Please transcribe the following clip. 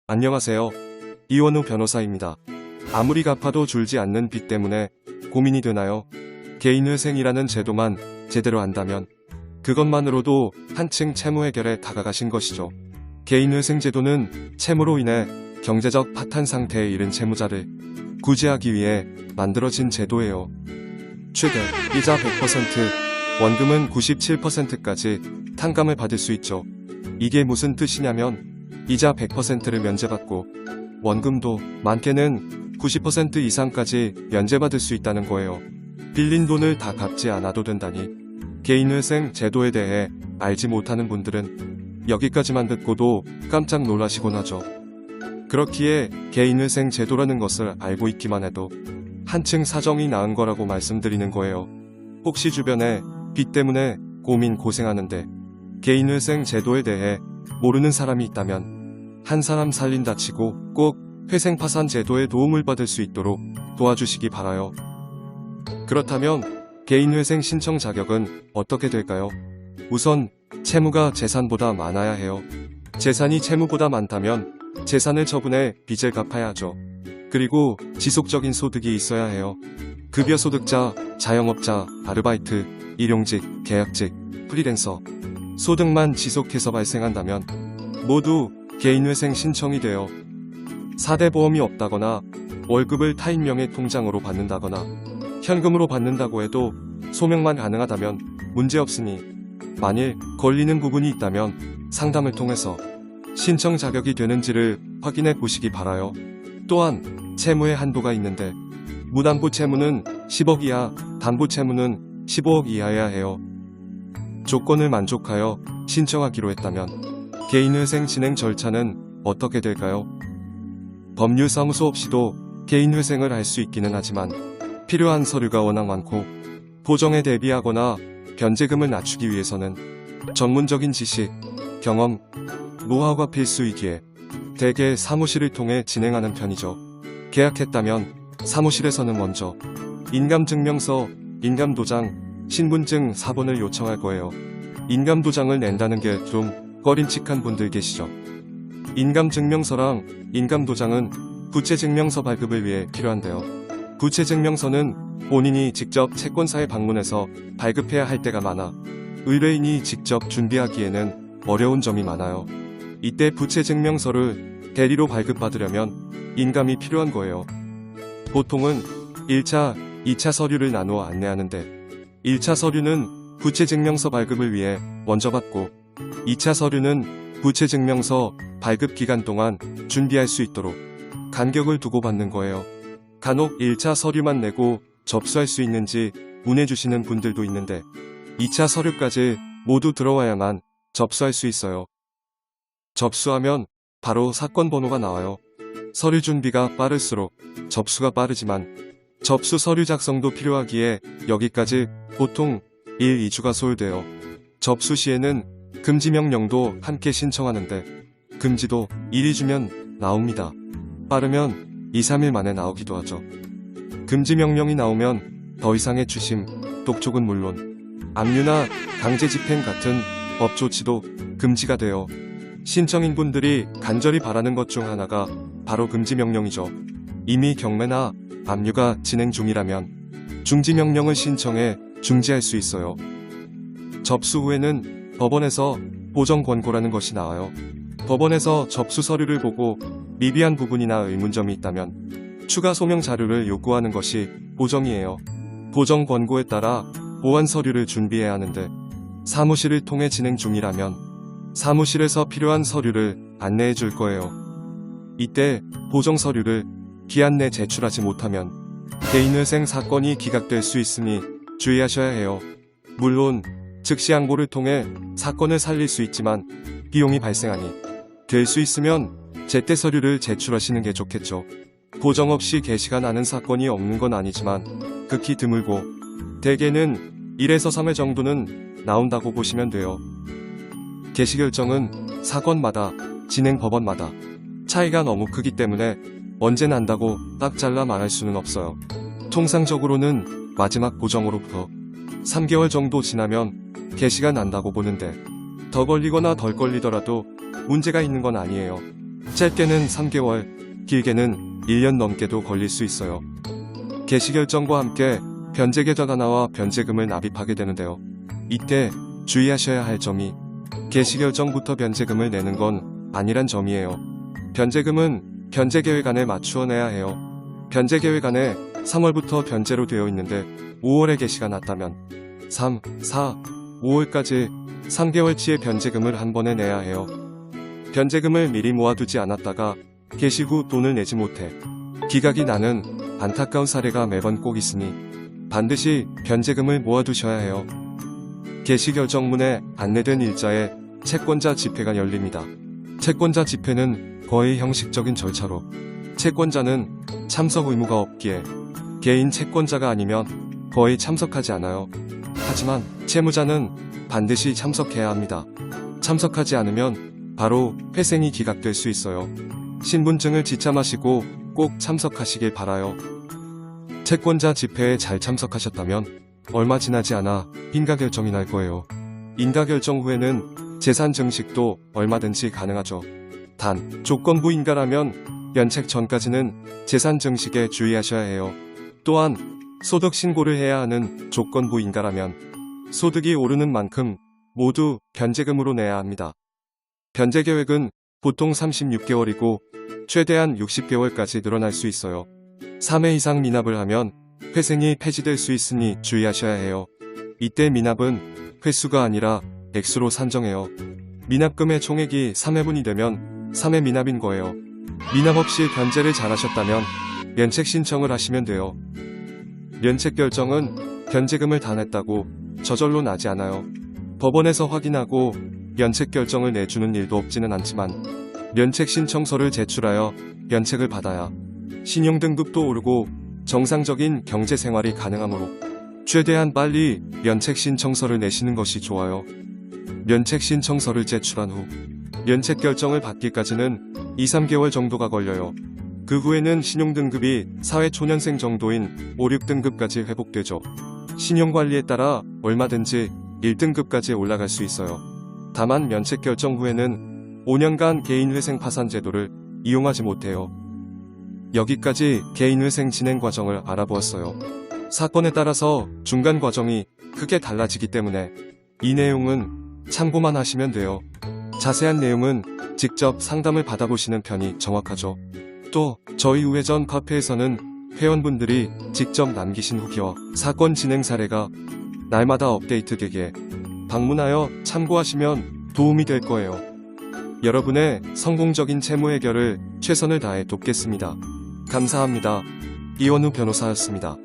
안녕하세요. 이원우 변호사입니다. 아무리 갚아도 줄지 않는 빚 때문에 고민이 되나요? 개인회생이라는 제도만 제대로 안다면 그것만으로도 한층 채무 해결에 다가가신 것이죠. 개인회생 제도는 채무로 인해 경제적 파탄 상태에 이른 채무자를 구제하기 위해 만들어진 제도예요. 최대 이자 100%, 원금은 97%까지 탕감을 받을 수 있죠. 이게 무슨 뜻이냐면 이자 100%를 면제받고 원금도 많게는 90% 이상까지 면제받을 수 있다는 거예요. 빌린 돈을 다 갚지 않아도 된다니. 개인회생 제도에 대해 알지 못하는 분들은 여기까지만 듣고도 깜짝 놀라시곤 하죠. 그렇기에 개인회생 제도라는 것을 알고 있기만 해도 한층 사정이 나은 거라고 말씀드리는 거예요. 혹시 주변에 빚 때문에 고생하는데 개인회생 제도에 대해 모르는 사람이 있다면 한 사람 살린다 치고 꼭 회생파산 제도에 도움을 받을 수 있도록 도와주시기 바라요. 그렇다면 개인회생 신청 자격은 어떻게 될까요? 우선 채무가 재산보다 많아야 해요. 재산이 채무보다 많다면 재산을 처분해 빚을 갚아야 하죠. 그리고 지속적인 소득이 있어야 해요. 급여소득자, 자영업자, 아르바이트, 일용직, 계약직, 프리랜서 소득만 지속해서 발생한다면 모두 개인회생 신청이 돼요. 4대 보험이 없다거나 월급을 타인 명의 통장으로 받는다거나 현금으로 받는다고 해도 소명만 가능하다면 문제없으니 만일 걸리는 부분이 있다면 상담을 통해서 신청 자격이 되는지를 확인해 보시기 바라요. 또한 채무의 한도가 있는데 무담보 채무는 10억 이하, 담보 채무는 15억 이하여야 해요. 조건을 만족하여 신청하기로 했다면 개인회생 진행 절차는 어떻게 될까요? 법률사무소 없이도 개인회생을 할 수 있기는 하지만 필요한 서류가 워낙 많고 보정에 대비하거나 변제금을 낮추기 위해서는 전문적인 지식, 경험, 노하우가 필수이기에 대개 사무실을 통해 진행하는 편이죠. 계약했다면 사무실에서는 먼저 인감증명서, 인감도장, 신분증 4번을 요청할 거예요. 인감도장을 낸다는 게 좀 꺼림칙한 분들 계시죠. 인감증명서랑 인감도장은 부채증명서 발급을 위해 필요한데요. 부채증명서는 본인이 직접 채권사에 방문해서 발급해야 할 때가 많아 의뢰인이 직접 준비하기에는 어려운 점이 많아요. 이때 부채증명서를 대리로 발급받으려면 인감이 필요한 거예요. 보통은 1차, 2차 서류를 나누어 안내하는데 1차 서류는 부채증명서 발급을 위해 먼저 받고 2차 서류는 부채증명서 발급 기간 동안 준비할 수 있도록 간격을 두고 받는 거예요. 간혹 1차 서류만 내고 접수할 수 있는지 문의주시는 분들도 있는데 2차 서류까지 모두 들어와야만 접수할 수 있어요. 접수하면 바로 사건 번호가 나와요. 서류 준비가 빠를수록 접수가 빠르지만 접수 서류 작성도 필요하기에 여기까지 보통 1, 2주가 소요돼요. 접수 시에는 금지명령도 함께 신청하는데 금지도 1, 2주면 나옵니다. 빠르면 2, 3일 만에 나오기도 하죠. 금지명령이 나오면 더 이상의 추심, 독촉은 물론 압류나 강제집행 같은 법 조치도 금지가 돼요. 신청인분들이 간절히 바라는 것 중 하나가 바로 금지명령이죠. 이미 경매나 압류가 진행 중이라면 중지명령을 신청해 중지할 수 있어요. 접수 후에는 법원에서 보정권고라는 것이 나와요. 법원에서 접수 서류를 보고 미비한 부분이나 의문점이 있다면 추가 소명 자료를 요구하는 것이 보정이에요. 보정권고에 따라 보완 서류를 준비해야 하는데 사무실을 통해 진행 중이라면 사무실에서 필요한 서류를 안내해 줄 거예요. 이때 보정 서류를 기한 내 제출하지 못하면 개인회생 사건이 기각될 수 있으니 주의하셔야 해요. 물론 즉시 항고를 통해 사건을 살릴 수 있지만 비용이 발생하니 될 수 있으면 제때 서류를 제출하시는 게 좋겠죠. 보정 없이 개시가 나는 사건이 없는 건 아니지만 극히 드물고 대개는 1에서 3회 정도는 나온다고 보시면 돼요. 개시 결정은 사건마다 진행 법원마다 차이가 너무 크기 때문에 언제 난다고 딱 잘라 말할 수는 없어요. 통상적으로는 마지막 보정으로부터 3개월 정도 지나면 개시가 난다고 보는데 더 걸리거나 덜 걸리더라도 문제가 있는 건 아니에요. 짧게는 3개월, 길게는 1년 넘게도 걸릴 수 있어요. 개시 결정과 함께 변제 계좌가 나와 변제금을 납입하게 되는데요. 이때 주의하셔야 할 점이 개시 결정부터 변제금을 내는 건 아니란 점이에요. 변제금은 변제 계획 안에 맞추어 내야 해요. 변제 계획 안에 3월부터 변제로 되어 있는데 5월에 개시가 났다면 3, 4, 5월까지 3개월치의 변제금을 한 번에 내야 해요. 변제금을 미리 모아두지 않았다가 개시 후 돈을 내지 못해 기각이 나는 안타까운 사례가 매번 꼭 있으니 반드시 변제금을 모아두셔야 해요. 개시 결정문에 안내된 일자에 채권자 집회가 열립니다. 채권자 집회는 거의 형식적인 절차로 채권자는 참석 의무가 없기에 개인 채권자가 아니면 거의 참석하지 않아요. 하지만 채무자는 반드시 참석해야 합니다. 참석하지 않으면 바로 회생이 기각될 수 있어요. 신분증을 지참하시고 꼭 참석하시길 바라요. 채권자 집회에 잘 참석하셨다면 얼마 지나지 않아 인가결정이 날 거예요. 인가결정 후에는 재산 증식도 얼마든지 가능하죠. 단, 조건부 인가라면 면책 전까지는 재산 증식에 주의하셔야 해요. 또한 소득 신고를 해야 하는 조건부 인가라면 소득이 오르는 만큼 모두 변제금으로 내야 합니다. 변제 계획은 보통 36개월이고 최대한 60개월까지 늘어날 수 있어요. 3회 이상 미납을 하면 회생이 폐지될 수 있으니 주의하셔야 해요. 이때 미납은 횟수가 아니라 액수로 산정해요. 미납금의 총액이 3회분이 되면 3회 미납인 거예요. 미납 없이 변제를 잘하셨다면 면책 신청을 하시면 돼요. 면책 결정은 변제금을 다 냈다고 저절로 나지 않아요. 법원에서 확인하고 면책 결정을 내주는 일도 없지는 않지만 면책 신청서를 제출하여 면책을 받아야 신용등급도 오르고 정상적인 경제생활이 가능하므로 최대한 빨리 면책 신청서를 내시는 것이 좋아요. 면책 신청서를 제출한 후 면책 결정을 받기까지는 2, 3개월 정도가 걸려요. 그 후에는 신용등급이 사회초년생 정도인 5, 6등급까지 회복되죠. 신용관리에 따라 얼마든지 1등급까지 올라갈 수 있어요. 다만 면책 결정 후에는 5년간 개인회생 파산 제도를 이용하지 못해요. 여기까지 개인회생 진행 과정을 알아보았어요. 사건에 따라서 중간 과정이 크게 달라지기 때문에 이 내용은 참고만 하시면 돼요. 자세한 내용은 직접 상담을 받아보시는 편이 정확하죠. 또 저희 우회전 카페에서는 회원분들이 직접 남기신 후기와 사건 진행 사례가 날마다 업데이트되기에 방문하여 참고하시면 도움이 될 거예요. 여러분의 성공적인 채무 해결을 최선을 다해 돕겠습니다. 감사합니다. 이원우 변호사였습니다.